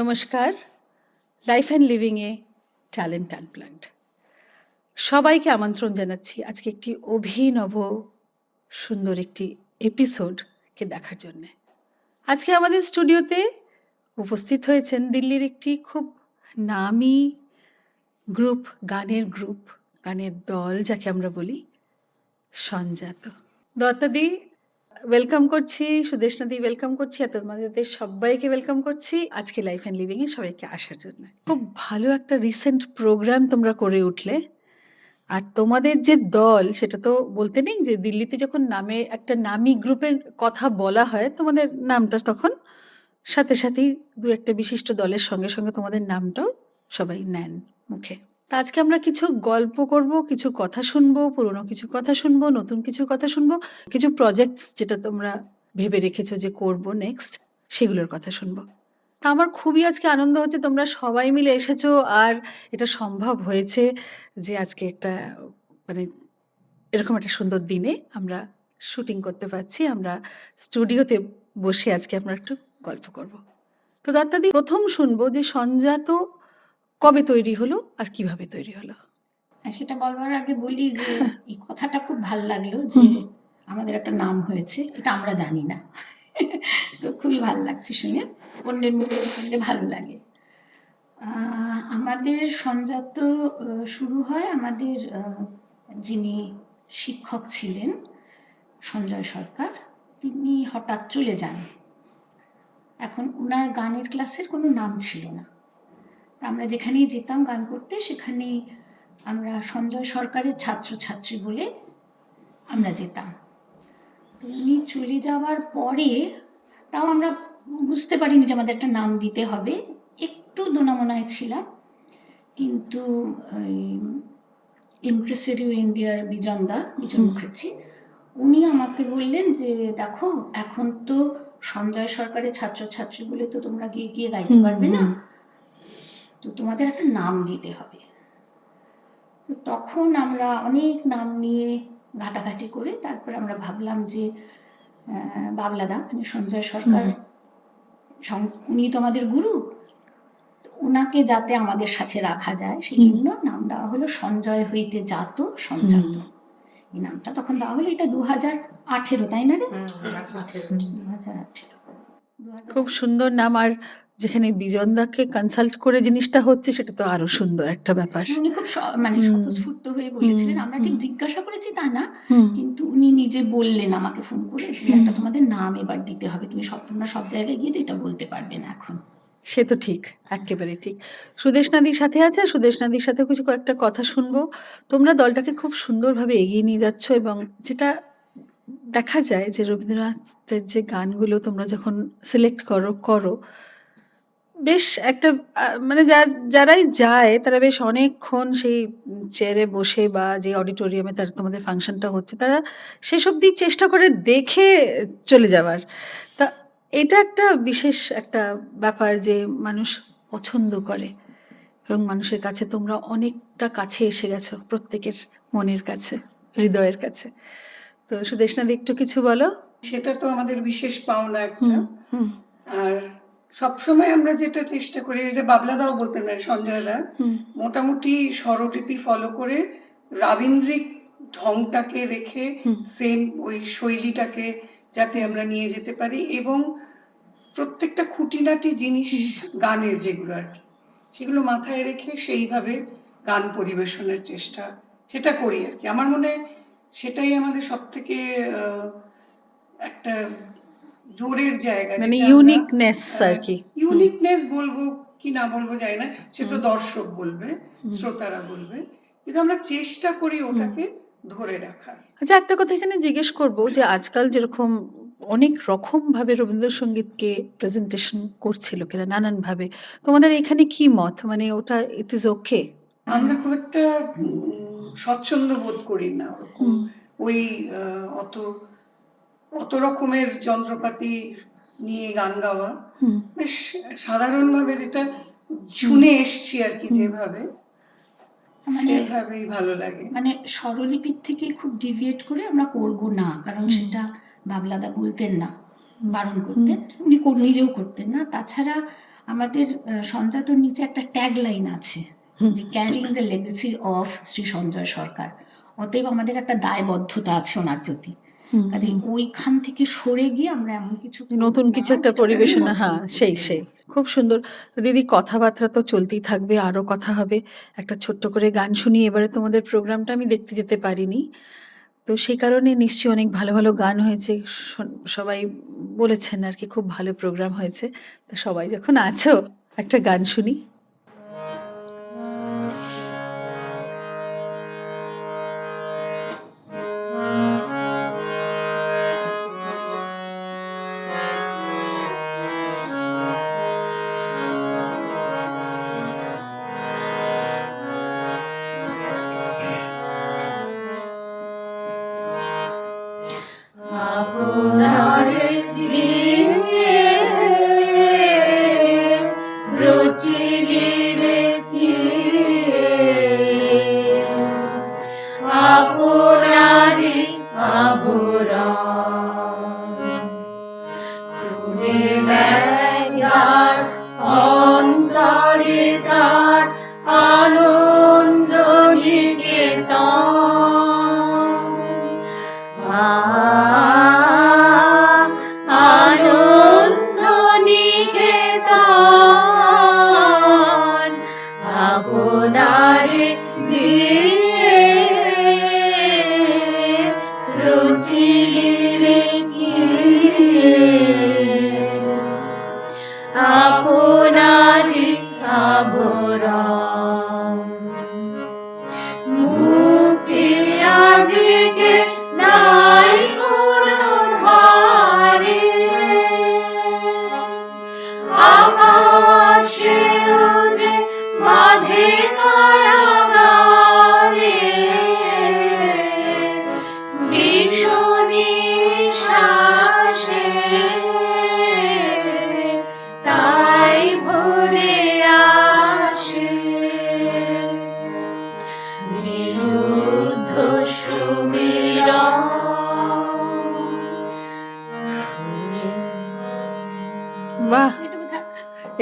নমস্কার, life and লিভিংয়ে talent unplugged সবাইকে আমন্ত্রণ জানাচ্ছি আজকে একটি অভিনব সুন্দর একটি এপিসোডকে দেখার জন্যে। আজকে আমাদের স্টুডিওতে উপস্থিত হয়েছেন দিল্লির একটি খুব নামি গ্রুপ, গানের দল যাকে আমরা বলি সঞ্জাত। দত্তাদি ওয়েলকাম করছি, সুদেশনাদি ওয়েলকাম করছি, আর তোমাদের সবাইকে ওয়েলকাম করছি আজকে লাইফ অ্যান্ড লিভিংয়ে সবাইকে আসার জন্য। খুব ভালো একটা রিসেন্ট প্রোগ্রাম তোমরা করে উঠলে, আর তোমাদের যে দল সেটা তো বলতে নেই যে দিল্লিতে যখন নামে একটা নামি গ্রুপের কথা বলা হয় তোমাদের নামটা তখন সাথে সাথেই দু একটা বিশিষ্ট দলের সঙ্গে সঙ্গে তোমাদের নামটাও সবাই নেন মুখে। তা আজকে আমরা কিছু গল্প করব, কিছু কথা শুনবো, পুরনো কিছু কথা শুনবো, নতুন কিছু কথা শুনবো, কিছু প্রজেক্টস যেটা তোমরা ভেবে রেখেছো যে করব নেক্সট, সেগুলোর কথা শুনবো। তা আমার খুবই আজকে আনন্দ হচ্ছে তোমরা সবাই মিলে এসেছো, আর এটা সম্ভব হয়েছে যে আজকে একটা মানে এরকম একটা সুন্দর দিনে আমরা শুটিং করতে পারছি, আমরা স্টুডিওতে বসে আজকে আমরা একটু গল্প করব। তো দত্তাদি, প্রথম শুনবো যে সঞ্জাত কবে তৈরি হলো আর কিভাবে তৈরি হলো? সেটা বলবার আগে বলি যে এই কথাটা খুব ভালো লাগলো যে আমাদের একটা নাম হয়েছে, এটা আমরা জানি না। তো খুবই ভালো লাগছে শুনে, অন্যের মুখে শুনলে ভালো লাগে। আমাদের সঞ্জাত শুরু হয় আমাদের যিনি শিক্ষক ছিলেন সঞ্জয় সরকার, তিনি হঠাৎ চলে যান। এখন ওনার গানের ক্লাসের কোনো নাম ছিল না। আমরা যেখানেই যেতাম গান করতে সেখানেই আমরা সঞ্জয় সরকারের ছাত্রছাত্রী বলে আমরা যেতাম। তো উনি চলে যাওয়ার পরে তাও আমরা বুঝতে পারিনি যে আমাদের একটা নাম দিতে হবে, একটু দোনামোনায় ছিলাম। কিন্তু ইমপ্রেসিরিও ইন্ডিয়ার বিজন মুখার্জি, উনি আমাকে বললেন যে দেখো, এখন তো সঞ্জয় সরকারের ছাত্রছাত্রী বলে তো তোমরা গিয়ে গিয়ে গাইতে পারবে না, তো তোমাদের একটা নাম দিতে হবে। তখন আমরা অনেক নাম নিয়ে ঘাটাঘাটি করে তারপর আমরা ভাবলাম যে বাবলাদা মানে সঞ্জয় সরকার, উনি তো আমাদের গুরু, ওনাকে যাতে আমাদের সাথে রাখা যায় সেই জন্য নাম দেওয়া হলো সঞ্জয় হইতে জাত সঞ্জাত। এই নামটা তখন দেওয়া হলো। এটা 2018, তাই না রে? 2018। খুব সুন্দর নাম, আর যেখানে বিজনদাকে কনসাল্ট করে জিনিসটা হচ্ছে সেটা তো আরো সুন্দর একটা ব্যাপার। উনি খুব মানে স্বতঃস্ফূর্ত হয়ে বলেছিলেন, আমরা ঠিক জিজ্ঞাসা করেছি তা না, কিন্তু উনি নিজে বললেন আমাকে ফোন করে যে একটা তোমাদের নাম এবার দিতে হবে, তোমরা সব জায়গায় গিয়ে তো এটা বলতে পারবে না এখন। সে তো ঠিক, একেবারে ঠিক। সুদেশনাদির সাথে আছে, সুদেশনাদির সাথে কিছু কয়েকটা কথা শুনবো। তোমরা দলটাকে খুব সুন্দরভাবে এগিয়ে নিয়ে যাচ্ছ, এবং যেটা দেখা যায় যে রবীন্দ্রনাথের যে গানগুলো তোমরা যখন সিলেক্ট করো বেশ একটা মানে যারাই যায় তারা বেশ অনেকক্ষণ সেই চেয়ারে বসে বা যে অডিটোরিয়ামে তার তোমাদের ফাংশনটা হচ্ছে তারা সেসব দিক চেষ্টা করে দেখে চলে যাওয়ার। তা এটা একটা বিশেষ একটা ব্যাপার যে মানুষ পছন্দ করে, এবং মানুষের কাছে তোমরা অনেকটা কাছে এসে গেছো, প্রত্যেকের মনের কাছে, হৃদয়ের কাছে। তো সুদেশনাদি একটু কিছু বলো। সেটা তো আমাদের বিশেষ পাওনা একটা। আর সবসময় আমরা যেটা চেষ্টা করি, এটা বাবলাদাও বলতেন না, সঞ্জয় দা, মোটামুটি স্বরলিপি ফলো করে রাবীন্দ্রিক ঢংটাকে রেখে সেম ওই শৈলীটাকে যাতে আমরা নিয়ে যেতে পারি, এবং প্রত্যেকটা খুঁটিনাটি জিনিস গানের যেগুলো আর কি সেগুলো মাথায় রেখে সেইভাবে গান পরিবেশনের চেষ্টা সেটা করি আর কি। আমার মনে হয় সেটাই আমাদের সব থেকে একটা জোরের জায়গা, মানে ইউনিকনেস আর কি। ইউনিকনেস বলবো কি না বলবো জানি না, সেটা দর্শক বলবে, শ্রোতারা বলবে, কিন্তু আমরা চেষ্টা করি ওটাকে ধরে রাখার। আচ্ছা, একটা কথা এখানে জিজ্ঞেস করবো যে আজকাল যেরকম অনেক রকম ভাবে রবীন্দ্রসঙ্গীতকে প্রেজেন্টেশন করছে লোকেরা নানান ভাবে, তোমাদের এখানে কি মত? মানে ওটা ইট ইজ ওকে? আমরা খুব একটা স্বচ্ছন্দ বোধ করি না ওরকম ওই অত রকমের যন্ত্রপাতি নিয়ে গান গাওয়া। বেশ সাধারণভাবে যেটা শুনে এসছি আর কি, যেভাবে সেভাবেই ভালো লাগে। মানে স্বরলিপির থেকে খুব ডিভিয়েট করে আমরা করব না, কারণ সেটা বাবলাদা বলতেন না, বারণ করতেন, উনি নিজেও করতেন না। তাছাড়া আমাদের সঞ্জাতর নিচে একটা ট্যাগ লাইন আছে যে carrying the legacy of Shri Sanjay Sarkar. অতএব আমাদের একটা দায়বদ্ধতা আছে ওনার প্রতি। কাজে ওইখান থেকে সরে গিয়ে আমরা এমন কিছু করব নতুন না কিছু একটা যেটা উনি পরিবেশনা, পছন্দ হ্যাঁ সেই করতেন। সেই খুব সুন্দর। দিদি, কথাবার্তা তো চলতেই থাকবে, আরও কথা হবে। একটা ছোট্ট করে গান শুনি। এবারে তোমাদের প্রোগ্রামটা আমি দেখতে যেতে পারিনি, তো সেই কারণে নিশ্চয়ই অনেক ভালো ভালো গান হয়েছে। সবাই বলেছেন আর কি খুব ভালো প্রোগ্রাম হয়েছে। তা সবাই যখন আছো, একটা গান শুনি। আপনারে দিয়ে রচিলিরে কি আপনারি আবরণ খুলে দেয়ার অন্তরে তার আনন্দ নিকেতন। আনন্দ নিকেতন আপনারে দিয়ে রুচিলিরে কি আপনারি আবরণ। মুক্তি আজকে নাই কোনো ধারে, আকাশেও যে বাঁধে কারাগারে, নিঃশ্বাসে তাই ভরে আসে নিরুদ্ধ সুমিরন। বাহ,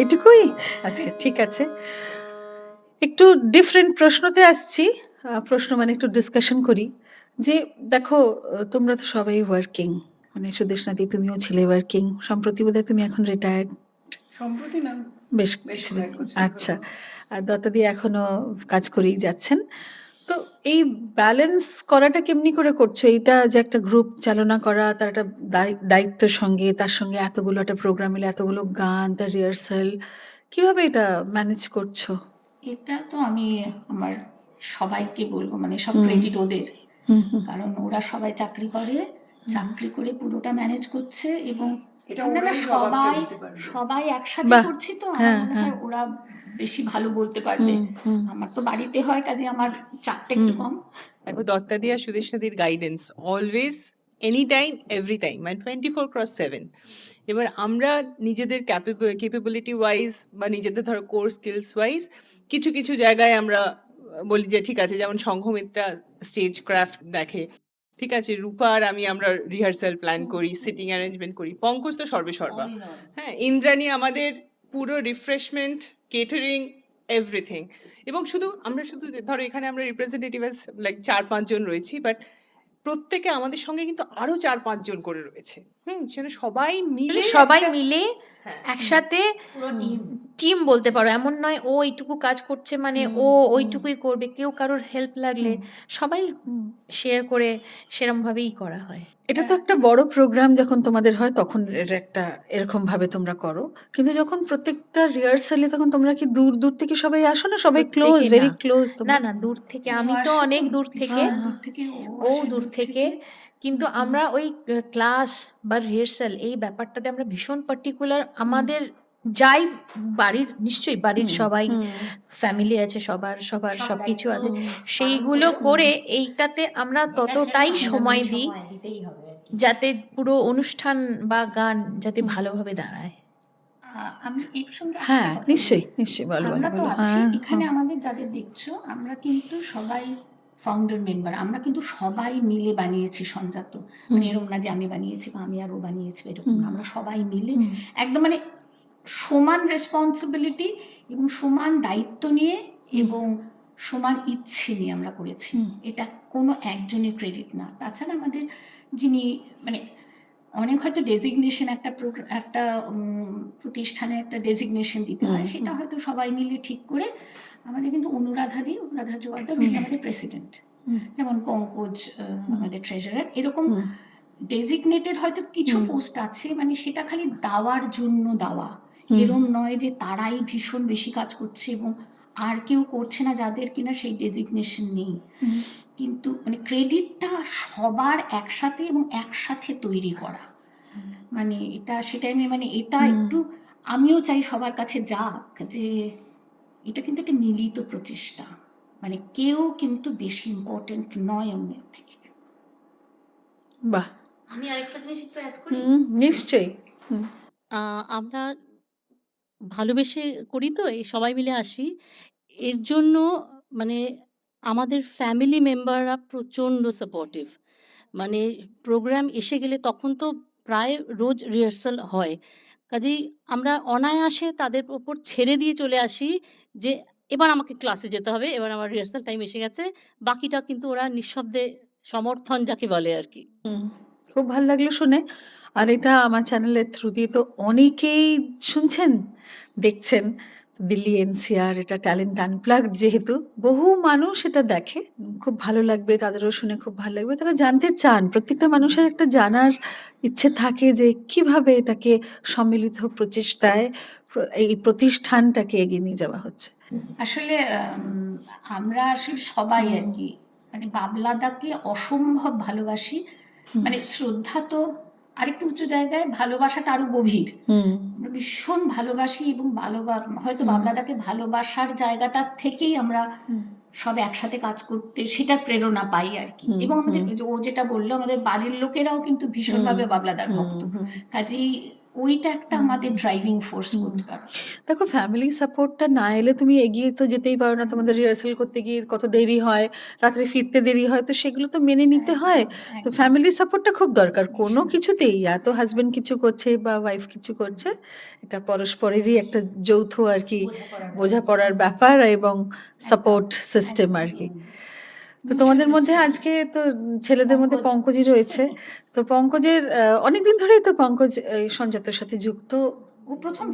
এটুকুই? আচ্ছা ঠিক আছে, একটু ডিফারেন্ট প্রশ্নতে আসছি। প্রশ্ন মানে একটু ডিসকাশন করি যে দেখো, তোমরা তো সবাই ওয়ার্কিং, মানে সুদেশনাদি তুমিও ছিলে ওয়ার্কিং, সম্প্রতি বোধহয় তুমি এখন রিটায়ার্ড। সম্প্রতি না, বেশ বেশ কিছুদিন। কয়েক বছর আচ্ছা, আর দত্তাদি এখনো কাজ করেই যাচ্ছেন। তো এই ব্যালেন্স করাটা কেমনি করে করছো? এইটা যে একটা গ্রুপ চালনা করা, তার একটা দায়িত্বের সঙ্গে, তার সঙ্গে এতগুলো একটা প্রোগ্রাম এলে এতগুলো গান, তার রিহার্সাল, কিভাবে এটা ম্যানেজ করছো? এটা তো আমি আমার সবাইকে বলবো, মানে সব ক্রেডিট ওদের। কারণ ওরা সবাই চাকরি করে, চাকরি করে পুরোটা ম্যানেজ করছে এবং এটা আমরা ওরাই জবাবটা সবাই দিতে পারবে। সবাই একসাথে বাহ, করছি, তো আমার হ্যাঁ, মনে হ্যাঁ। হয় ওরা বেশি ভালো বলতে পারবে। আমার তো বাড়িতে হয়, কাজে আমার চাপটা একটু কম। দেখো, দত্তাদি আর সুদেশনাদির guidance always, any time, every time, মানে 24/7। এবার আমরা নিজেদের ক্যাপেবিলিটি ওয়াইজ বা নিজেদের ধরো কোর স্কিলস ওয়াইজ কিছু কিছু জায়গায় আমরা বলি যে ঠিক আছে, যেমন সংঘমিত্রা স্টেজ ক্রাফট দেখে, ঠিক আছে, রূপা আর আমরা রিহার্সাল প্ল্যান করি, সিটিং অ্যারেঞ্জমেন্ট করি, পঙ্কজ তো সর্বেসর্বা, হ্যাঁ, ইন্দ্রাণী আমাদের পুরো রিফ্রেশমেন্ট, কেটারিং, এভরিথিং। এবং আমরা শুধু ধরো এখানে আমরা রিপ্রেজেন্টেটিভ লাইক 4-5 জন রয়েছি, বাট প্রত্যেকে আমাদের সঙ্গে কিন্তু আরো 4-5 জন করে রয়েছে। সেখানে সবাই মিলে সবাই একটা- মিলে হ্যাঁ, একসাথে টিম বলতে পারো। এমন নয় ও এইটুকু কাজ করছে মানে ও ওইটুকুই করবে, কেউ কারোর হেল্প লাগলে সবাই শেয়ার করে সেরম ভাবেই করা হয়। এটা তো একটা বড় প্রোগ্রাম যখন তোমাদের হয় তখন এর একটা এরকম ভাবে তোমরা করো, কিন্তু যখন প্রত্যেকটা রিহার্সালে তখন তোমরা কি দূর দূর থেকে সবাই আসো না? সবাই ক্লোজ, প্রত্যেকে ভেরি না। ক্লোজ? না না, দূর থেকে, আমি তো অনেক দূর থেকে, দূর থেকে ও দূর থেকে, কিন্তু আমরা ওই ক্লাস বা রিহার্সাল এই ব্যাপারটাতে আমরা ভীষণ পার্টিকুলার। আমাদের যাই বাড়ির, নিশ্চয়ই বাড়ির সবাই ফ্যামিলি আছে, সবার সবার সব কিছু আছে, সেইগুলো করে এইটাতে আমরা ততটাই সময় দিই যাতে পুরো অনুষ্ঠান বা গান যাতে ভালোভাবে দাঁড়ায়। আমি এই প্রসঙ্গে একটা হ্যাঁ, কথা বলি। নিশ্চয়ই নিশ্চয়ই, বলো আমরা বলো তো বলো। আছি হ্যাঁ, এখানে, আমাদের যাদের দেখছো আমরা কিন্তু সবাই ফাউন্ডার মেম্বার। আমরা কিন্তু সবাই মিলে বানিয়েছি সঞ্জাত, মানে এরকম না যে আমি বানিয়েছি বা আমি আর ও বানিয়েছি, এরকম না। আমরা সবাই মিলে একদম মানে সমান রেসপন্সিবিলিটি এবং সমান দায়িত্ব নিয়ে এবং সমান ইচ্ছে নিয়ে আমরা করেছি। এটা কোনো একজনের ক্রেডিট না। তাছাড়া আমাদের যিনি মানে অনেক হয়তো ডেজিগনেশন একটা প্রতিষ্ঠানে একটা ডেজিগনেশন দিতে হয়, সেটা হয়তো সবাই মিলে ঠিক করে আমাদের কিন্তু অনুরাধা জোয়ারদার উনি আমাদের প্রেসিডেন্ট, যেমন পঙ্কজ আমাদের ট্রেজারার, এরকম ডেজিগনেটেড হয়তো কিছু পোস্ট আছে, মানে সেটা খালি দেওয়ার জন্য দেওয়া, এরম নয় যে তারাই ভীষণ বেশি কাজ করছে এবং আর কেউ করছে না যাদের কিনা সেই ডেজিগনেশন নেই। কিন্তু মানে ক্রেডিটটা সবার একসাথে এবং একসাথে তৈরি করা, মানে এটা সেটাই আমি মানে এটা একটু আমিও চাই সবার কাছে যাক যে এটা কিন্তু একটা মিলিত প্রচেষ্টা, মানে কেউ কিন্তু বেশি ইম্পর্টেন্ট নয় অন্যের থেকে। বাহ, আমি আরেকটা জিনিস একটু অ্যাড করি। নিশ্চয়ই। আমরা ভালোবেসে করি তো, এই সবাই মিলে আসি। এর জন্য মানে আমাদের ফ্যামিলি মেম্বাররা প্রচণ্ড সাপোর্টিভ। মানে প্রোগ্রাম এসে গেলে তখন তো প্রায় রোজ রিহার্সাল হয়। কাজেই আমরা অনায়াসে তাদের ওপর ছেড়ে দিয়ে চলে আসি যে এবার আমাকে ক্লাসে যেতে হবে, এবার আমার রিহার্সাল টাইম এসে গেছে। বাকিটা কিন্তু ওরা নিঃশব্দে সমর্থন যাকে বলে আর কি। খুব ভালো লাগলো শুনে। আর এটা আমার চ্যানেলের থ্রু দিয়ে তো অনেকেই শুনছেন, দেখছেন। দিল্লি এনসিআর, এটা ট্যালেন্ট আনপ্লাগড, যেহেতু বহু মানুষ এটা দেখে, খুব ভালো লাগবে, তাদেরও শুনে খুব ভালো লাগবে। তারা জানতে চান, প্রত্যেকটা মানুষের একটা জানার ইচ্ছে থাকে যে কিভাবে এটাকে সম্মিলিত প্রচেষ্টায় এই প্রতিষ্ঠানটাকে এগিয়ে নিয়ে যাওয়া হচ্ছে। আসলে আমরা আসলে সবাই আর কি মানে বাবলাদাকে অসম্ভব ভালোবাসি, মানে শ্রদ্ধা তো আরেকটু উঁচু জায়গায়, ভালোবাসাটা আরো গভীর। আমরা ভীষণ ভালোবাসি এবং হয়তো বাবলাদাকে ভালোবাসার জায়গাটা থেকেই আমরা সব একসাথে কাজ করতে সেটা প্রেরণা পাই আর কি। এবং আমাদের ও যেটা বললো, আমাদের বাড়ির লোকেরাও কিন্তু ভীষণভাবে বাবলাদার ভক্ত, কাজেই ওইটা একটা আমাদের ড্রাইভিং ফোর্স বলতে পারো। দেখো, ফ্যামিলি সাপোর্টটা না এলে তুমি এগিয়ে তো যেতেই পারো না। তোমাদের রিহার্সাল করতে গিয়ে কত দেরি হয়, রাত্রে ফিরতে দেরি হয়, তো সেগুলো তো মেনে নিতে হয়। তো ফ্যামিলি সাপোর্টটা খুব দরকার কোনো কিছুতেই। এত হাজবেন্ড কিছু করছে বা ওয়াইফ কিছু করছে, এটা পরস্পরেরই একটা যৌথ আর কি বোঝাপড়ার ব্যাপার এবং সাপোর্ট সিস্টেম আর কি। তো তোমাদের মধ্যে আজকে তো ছেলেদের মধ্যে পঙ্কজই রয়েছে। তো পঙ্কজের অনেকদিন ধরেই তো পঙ্কজ এই সঞ্জাতার সাথে যুক্ত। ও প্রথম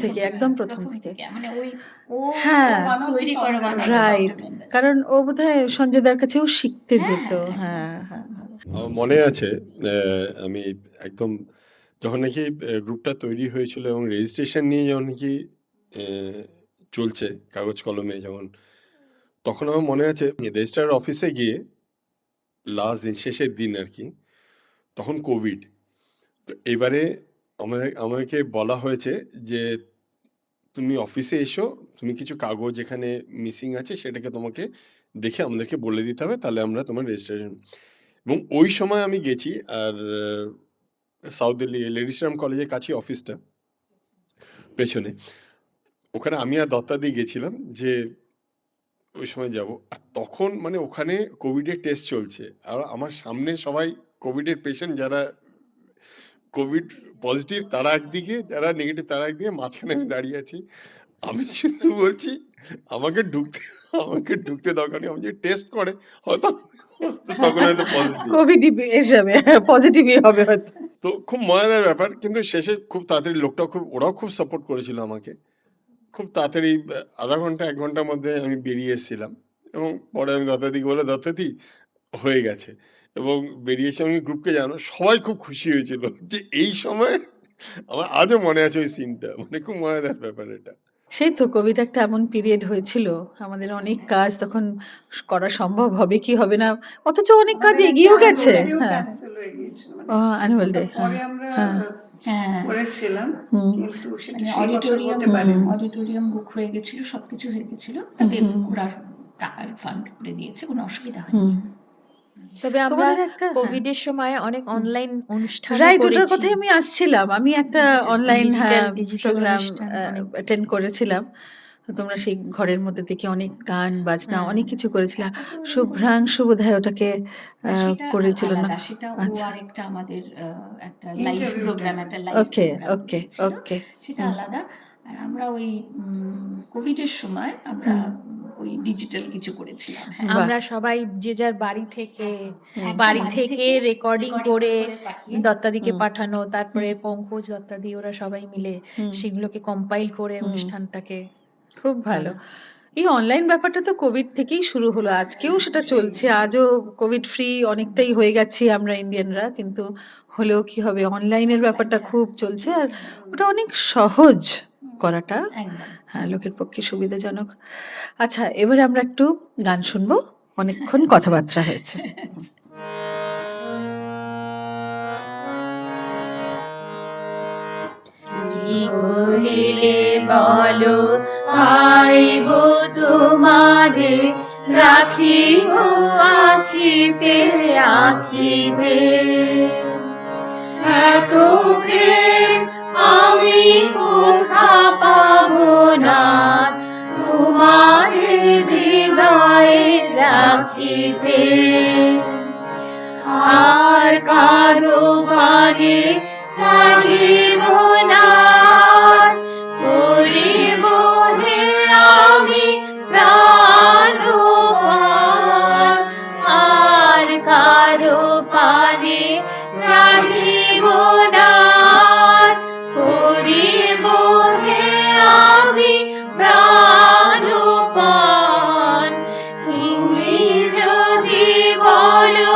থেকে একদম প্রথম থেকে। মানে ওই ও হ্যাঁ, তৈরি করা রাইট। কারণ ও বোধহয় সঞ্জয়দার কাছেও শিখতে যেত। হ্যাঁ হ্যাঁ। আমার মনে আছে আমি একদম যখন নাকি গ্রুপটা তৈরি হয়েছিল এবং রেজিস্ট্রেশন নিয়ে যখন নাকি চলছে কাগজ কলমে, তখন আমার মনে আছে রেজিস্ট্রার অফিসে গিয়ে লাস্ট দিন, শেষের দিন আর কি, তখন কোভিড। তো এবারে আমাকে বলা হয়েছে যে তুমি অফিসে এসো, তুমি কিছু কাগজ যেখানে মিসিং আছে সেটাকে তোমাকে দেখে আমাদেরকে বলে দিতে হবে, তাহলে আমরা তোমার রেজিস্ট্রেশন। এবং ওই সময় আমি গেছি, আর সাউথ দিল্লি লেডিসরাম কলেজের কাছে অফিসটা পেছনে, ওখানে আমি আর দত্তাদি গেছিলাম যে ওই সময় যাব। আর তখন মানে ওখানে কোভিডের টেস্ট চলছে, আর আমার সামনে সবাই কোভিডের পেশেন্ট, যারা কোভিড পজিটিভ তারা একদিকে, যারা নেগেটিভ তারা একদিকে, মাঝখানে আমি দাঁড়িয়ে আছি। আমি শুধু বলছি আমাকে ঢুকতে দরকার নেই, আমি যে টেস্ট করে হয়তো তখন হয়তো পজিটিভ, কোভিডই পেয়ে যাবে, পজিটিভই হবে হয়তো। তো খুব মজাদার ব্যাপার। কিন্তু শেষে খুব তাড়াতাড়ি ওরাও খুব সাপোর্ট করেছিল আমাকে। খুব তাড়াতাড়ি আধা ঘন্টা 1 ঘন্টার মধ্যে আমি বেরিয়ে এসেছিলাম। এবং পরে আমি দত্তাদিকে বলে, দত্তাদি হয়ে গেছে, এবং বেরিয়েছি। আমি গ্রুপকে জানো সবাই খুব খুশি হয়েছিল যে এই সময়, আমার আজও মনে আছে ওই সিনটা, মানে খুব মজাদার ব্যাপার এটা। সেই তো কোভিড একটা এমন পিরিয়ড হয়েছিল, আমাদের অনেক কাজ তখন করা সম্ভব হবে কি হবে না, অথচ অনেক কাজ এগিয়েও গেছে। হ্যাঁ, ক্যান্সেল হয়ে গিয়েছিল, মানে অ্যানুয়াল ডে। পরে আমরা করেছিলাম, কিন্তু সেটা মানে সেই বছর হতে পারেনি। অডিটোরিয়াম বুক হয়ে গেছিল, সবকিছু হয়ে গেছিল, তবে ওরা টাকার ফান্ড করে দিয়েছে, কোনো অসুবিধা হয়নি। তবে আমরা তোমাদের একটা কোভিডের সময় অনেক অনলাইন অনুষ্ঠান রাইট, ওটার করেছি। কথাই আমি আসছিলাম। আমি একটা অনলাইন digital প্রোগ্রাম অনুষ্ঠান অনেক। অ্যাটেন্ড করেছিলাম। তো তোমরা সেই ঘরের মধ্যে থেকে অনেক গান বাজনা হ্যাঁ। অনেক কিছু করেছিলাম। শুভ্রাংশু বোধহয় ওটাকে সেটা করেছিল না? আলাদা, সেটা ও আচ্ছা, আরেকটা আমাদের একটা লাইভ Interview প্রোগ্রাম, type। একটা লাইভ ওকে প্রোগ্রাম ওকে করেছিল, ওকে। সেটা আলাদা। আর আমরা ওই কোভিডের সময় আমরা ওই ডিজিটাল কিছু করেছিলাম। হ্যাঁ, বাহ। আমরা সবাই যে যার বাড়ি থেকে একটা বাড়ি থেকে রেকর্ডিং করে পাঠিয়ে দত্তাদিকে পাঠানো, তারপরে পঙ্কজ দত্তাদি ওরা সবাই মিলে সেগুলোকে কম্পাইল করে অনুষ্ঠানটাকে খুব ভালো। এই অনলাইন ব্যাপারটা তো কোভিড থেকেই শুরু হলো, আজকেও সেটা চলছে, আজও কোভিড ফ্রি অনেকটাই হয়ে গেছি আমরা ইন্ডিয়ানরা, কিন্তু হলেও কি হবে, অনলাইনের ব্যাপারটা খুব চলছে। আর ওটা অনেক সহজ করাটা, একদম। হ্যাঁ, লোকের পক্ষে সুবিধাজনক। আচ্ছা, এবারে আমরা একটু গান শুনবো, অনেকক্ষণ কথাবার্তা হয়েছে। কি করিলে বলো আইব তোমারে, রাখিব আখিতে আখিতে। এত প্রেম আমি কোথা পাবো না, তোমারে হৃদয়ে রাখিতে। আর কারো বারে চাহিব না, করিব হে আমি প্রাণপাত। আর কারো পারে চাহিব না, করিব হে আমি প্রাণপাত। তুমি যদি বলো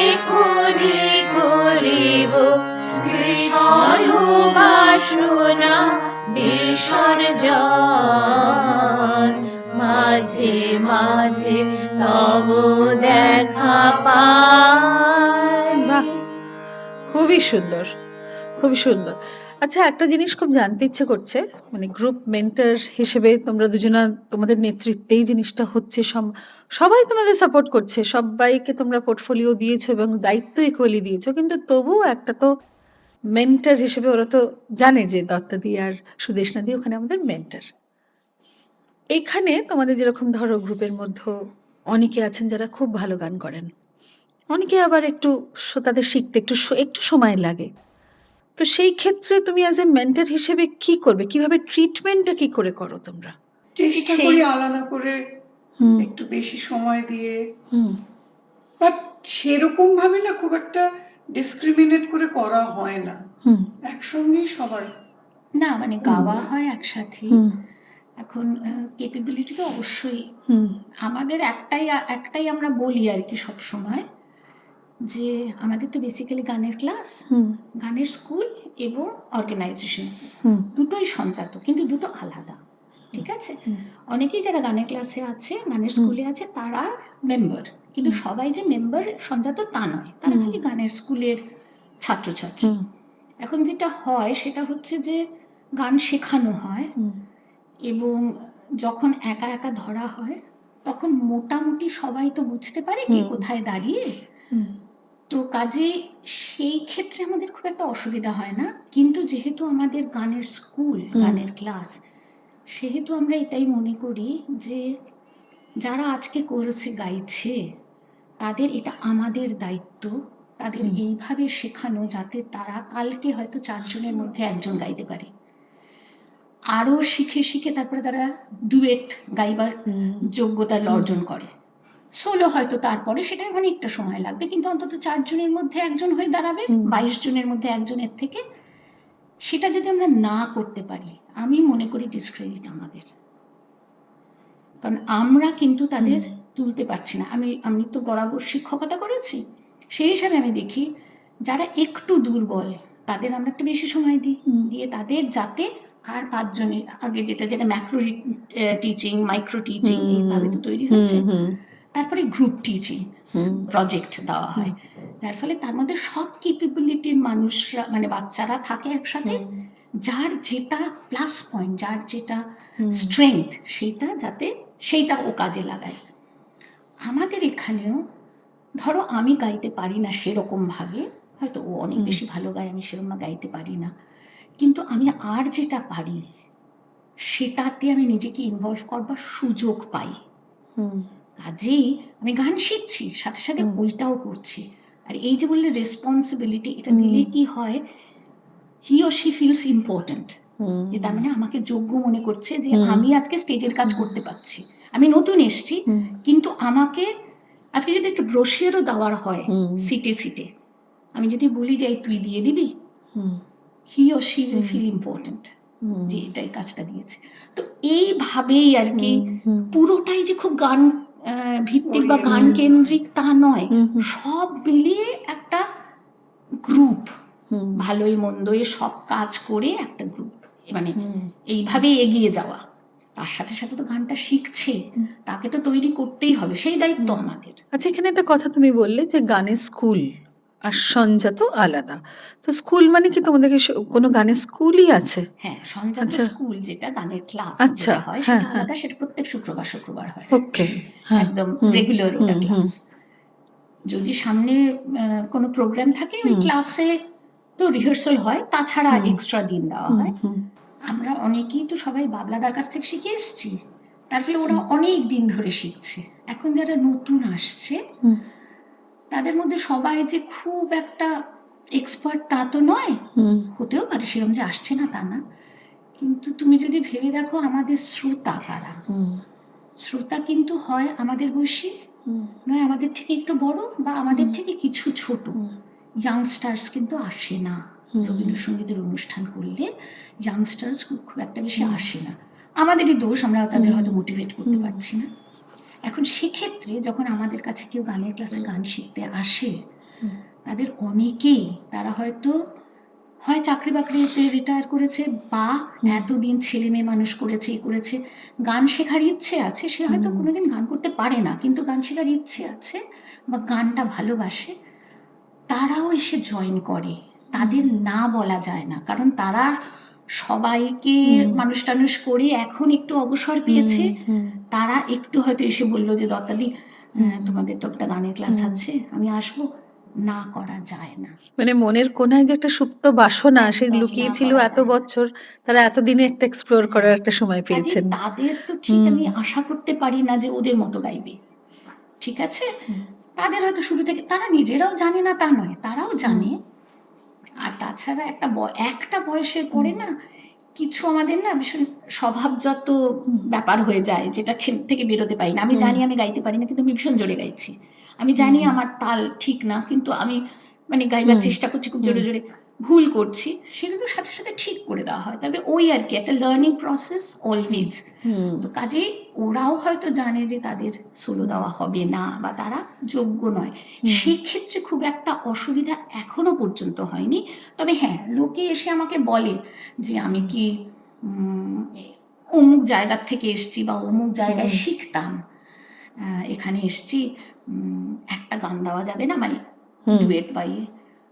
এখনি করিব ভীষণ বাসনা বিসর্জন। মাঝে মাঝে তব দেখা পাই। বাহ, খুবই সুন্দর, খুবই সুন্দর। আচ্ছা, একটা জিনিস খুব জানতে ইচ্ছে করছে, মানে গ্রুপ মেন্টর হিসেবে তোমরা দুজনা, তোমাদের নেতৃত্বেই জিনিসটা হচ্ছে, সবাই তোমাদের সাপোর্ট করছে, সবাইকে তোমরা পোর্টফোলিও দিয়েছো এবং দায়িত্ব ইকুয়ালি দিয়েছো, কিন্তু তবুও একটা তো মেন্টর হিসেবে ওরা তো জানে যে দত্তাদি আর সুদেষ্ণাদি ওখানে আমাদের মেন্টর। এখানে তোমাদের যেরকম ধরো গ্রুপের মধ্যে অনেকে আছেন যারা খুব ভালো গান করেন, অনেকে আবার একটু তাদের শিখতে একটু সময় লাগে। তো সেই ক্ষেত্রে তুমি অ্যাজ এ মেন্টর হিসেবে কি করবে, কিভাবে ট্রিটমেন্টটা কি করে করো তোমরা? চেষ্টা সেই- করি আলাদা করে হুম একটু বেশি সময় দিয়ে, হুম বাট সেরকম ভাবে না, খুব একটা ডিসক্রিমিনেট করে করা হয় না, হুম একসঙ্গেই সবার। না, মানে গাওয়া হয় একসাথে। হুম এখন কেপেবিলিটি তো অবশ্যই হুম আমাদের একটাই আমরা বলি আর কি সব সময়, যে আমাদের তো বেসিক্যালি গানের ক্লাস, হুম গানের স্কুল এবং অর্গানাইজেশন হুম দুটোই সঞ্জাত, কিন্তু দুটো আলাদা, ঠিক আছে? অনেকেই যারা গানের ক্লাসে আছে, গানের স্কুলে আছে, তারা মেম্বার, কিন্তু সবাই যে মেম্বার সঞ্জাত তা নয়, তারা খালি গানের স্কুলের ছাত্রছাত্রী। এখন যেটা হয় সেটা হচ্ছে যে গান শেখানো হয়, এবং যখন একা একা ধরা হয় তখন মোটামুটি সবাই তো বুঝতে পারে কে কোথায় দাঁড়িয়ে। তো কাজে সেই ক্ষেত্রে আমাদের খুব একটা অসুবিধা হয় না, কিন্তু যেহেতু আমাদের গানের স্কুল, গানের ক্লাস, সেহেতু আমরা এটাই মনে করি যে যারা আজকে কোরাসে গাইছে তাদের এটা আমাদের দায়িত্ব, তাদের এইভাবে শেখানো যাতে তারা কালকে হয়তো 4 জনের মধ্যে একজন গাইতে পারে, আরও শিখে শিখে তারপরে তারা ডুয়েট গাইবার যোগ্যতা অর্জন করে। সোলো হয়তো তারপরে সেটা অনেকটা সময় লাগবে, কিন্তু অন্তত 4 জনের মধ্যে একজন হয়ে দাঁড়াবে, 22 জনের মধ্যে একজনের থেকে। সেটা যদি আমরা না করতে পারি, আমি মনে করি ডিসক্রেডিট আমাদের, কারণ আমরা কিন্তু তাদের তুলতে পারছি না। আমি তো বরাবর শিক্ষকতা করেছি, সেই হিসাবে আমি দেখি যারা একটু দুর্বল তাদের আমরা একটু বেশি সময় দিই, দিয়ে তাদের যাতে আর 5 জনের আগে যেটা ম্যাক্রো টিচিং, মাইক্রো টিচিং এইভাবে তো তৈরি হয়েছে, তারপরে গ্রুপ টিচিং প্রজেক্ট দেওয়া হয়, যার ফলে তার মধ্যে সব ক্যাপাবিলিটির মানুষরা, মানে বাচ্চারা থাকে একসাথে, যার যেটা প্লাস পয়েন্ট, যার যেটা স্ট্রেংথ, সেইটা ও কাজে লাগায়। আমাদের এখানেও ধরো আমি গাইতে পারি না সেরকম ভাবে, হয়তো ও অনেক বেশি ভালো গায়, আমি সেরকম গাইতে পারি না, কিন্তু আমি আর যেটা পারি সেটাতে আমি নিজেকে ইনভলভ করবার সুযোগ পাই। কাজেই আমি গান শিখছি, সাথে সাথে ওইটাও করছি। আর এই যে বললে রেসপন্সিবিলিটি, এটা দিলে কি হয়, হি অর শি ফিলস ইম্পর্ট্যান্ট, যে তার মানে আমাকে যোগ্য মনে করছে যে আমি আজকে স্টেজের কাজ করতে পারছি। আমি নতুন এসছি, কিন্তু আমাকে আজকে যদি একটু ব্রোশিয়ারও দেওয়ার হয় সিটে সিটে, আমি যদি বলি যে এই তুই দিয়ে দিবি, he or she will feel important যে এটাই কাজটা দিয়েছে। তো এইভাবেই আর কি, পুরোটাই যে খুব গান ভিত্তিক বা গান কেন্দ্রিক তা নয়, সব মিলিয়ে একটা গ্রুপ, ভালোই মন্দই সব কাজ করে একটা গ্রুপ, মানে এইভাবেই এগিয়ে যাওয়া। তার সাথে সাথে তো গানটা শিখছে, তাকে তো তৈরি করতেই হবে, সেই দায়িত্ব আমাদের। আচ্ছা, এখানে একটা কথা তুমি বললে যে গানের স্কুল আর সঞ্জা তো আলাদা। তো স্কুল মানে কি তোমাদের কি কোনো গানের স্কুলই আছে? হ্যাঁ, সঞ্জাত আচ্ছা। স্কুল যেটা গানের ক্লাস আচ্ছা, যেটা হয় হ্যাঁ, সেটা আলাদা, সেটা প্রত্যেক শুক্রবার শুক্রবার হয়, ওকে, হ্যাঁ, একদম রেগুলার ওটা ক্লাস। যদি সামনে কোনো প্রোগ্রাম থাকে ওই ক্লাসে তো রিহার্সাল হয়, তাছাড়া এক্সট্রা দিন দেওয়া হয়। আমরা অনেকেই তো সবাই বাবলাদার কাছ থেকে শিখে এসেছি, তার ফলে ওরা অনেক দিন ধরে শিখছে। এখন যারা নতুন আসছে তাদের মধ্যে সবাই যে খুব একটা এক্সপার্ট তা তো নয়, হতেও পারে সেরকম যে আসছে না তা না। কিন্তু তুমি যদি ভেবে দেখো আমাদের শ্রোতা কারা, শ্রোতা কিন্তু হয় আমাদের বয়সী, নয় আমাদের থেকে একটু বড়, বা আমাদের থেকে কিছু ছোট। ইয়াংস্টার্স কিন্তু আসে না রবীন্দ্রসঙ্গীতের অনুষ্ঠান করলে, ইয়াংস্টার্স খুব একটা বেশি আসে না। আমাদেরই দোষ, আমরা তাদের হয়তো মোটিভেট করতে পারছি না। এখন সেক্ষেত্রে যখন আমাদের কাছে কেউ গানের ক্লাসে গান শিখতে আসে, তাদের অনেকেই, তারা হয়তো হয় চাকরি বাকরিতে রিটায়ার করেছে, বা এতদিন ছেলে মেয়ে মানুষ করেছে, করেছে, গান শেখার ইচ্ছে আছে, সে হয়তো কোনোদিন গান করতে পারে না, কিন্তু গান শেখার ইচ্ছে আছে বা গানটা ভালোবাসে, তারাও এসে জয়েন করে। তাদের না বলা যায় না, কারণ তারা সবাইকে মানুষ টানুষ করে এখন একটু অবসর পেয়েছে। তারা একটু হয়তো এসে বললো যে দত্তাদি তোমাদের তো একটা গানের ক্লাস আছে, আমি আসবো, না করা যায় না। মানে মনের কোনায় যে একটা সুপ্ত বাসনা সে একদম লুকিয়ে না ছিল করা এত যায় না। বছর, তারা এতদিনে একটা এক্সপ্লোর করার একটা সময় কাজেই পেয়েছেন। তাদের তো ঠিক আমি আশা করতে পারি না যে ওদের মতো গাইবে, ঠিক আছে? তাদের হয়তো শুরু থেকে, তারা নিজেরাও জানে না তা নয়, তারাও জানে। আর তাছাড়া একটা বয়সের পরে না কিছু আমাদের না ভীষণ স্বভাবজাত ব্যাপার হয়ে যায়, যেটা থেকে বেরোতে পারি না। আমি জানি আমি গাইতে পারি না, কিন্তু আমি ভীষণ জোরে গাইছি। আমি জানি আমার তাল ঠিক না, কিন্তু আমি মানে গাইবার চেষ্টা করছি খুব জোরে জোরে, ভুল করছি, সেগুলোর সাথে সাথে ঠিক করে দেওয়া হয়। তবে ওই আর কি একটা লার্নিং প্রসেস অলওয়েজ। তো কাজেই ওরাও হয়তো জানে যে তাদের সোলো দেওয়া হবে না বা তারা যোগ্য নয়, সেক্ষেত্রে খুব একটা অসুবিধা এখনো পর্যন্ত হয়নি। তবে হ্যাঁ, লোকে এসে আমাকে বলে যে আমি কি অমুক জায়গার থেকে এসছি বা অমুক জায়গায় শিখতাম, এখানে এসছি, একটা গান দেওয়া যাবে না, মানে ডুয়েট বাইয়ে।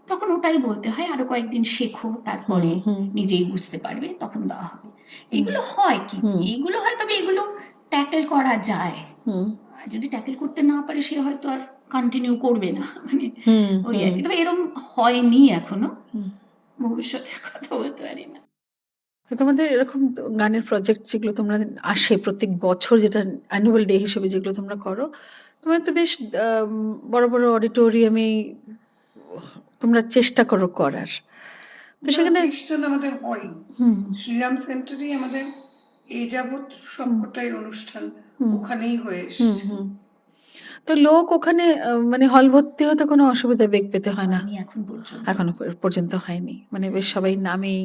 তখন ওটাই বলতে হয়, আরো কয়েকদিন শেখো, তারপরে নিজেই বুঝতে পারবে, তখন দেওয়া হবে। এগুলো হয় কি, এইগুলো হয়, তবে এগুলো ট্যাকেল করা যায়। আর যদি ট্যাকেল করতে না পারে সে হয়তো আর কন্টিনিউ করবে না, মানে ওই আর কি। তবে এরকম হয়নি এখনো, ভবিষ্যতের কথা বলতে পারি না। তোমাদের এরকম গানের প্রজেক্ট যেগুলো তোমরা আসে প্রত্যেক বছর, যেটা অ্যানুয়াল ডে হিসেবে যেগুলো তোমরা করো, তোমরা তো বেশ বড় বড় অডিটোরিয়ামে তোমরা চেষ্টা করো করার, তো সেখানে চেষ্টা আমাদের হয়। শ্রীরাম সেন্টারে আমাদের এই যাবৎ সবকটাই অনুষ্ঠান ওখানেই হয়ে এসেছে। তো লোক ওখানে মানে হল ভর্তি হতে কোনো অসুবিধা বেগ পেতে হয় না? হয়নি এখন পর্যন্ত। এখনো পর্যন্ত হয়নি, মানে বেশ সবাই নামেই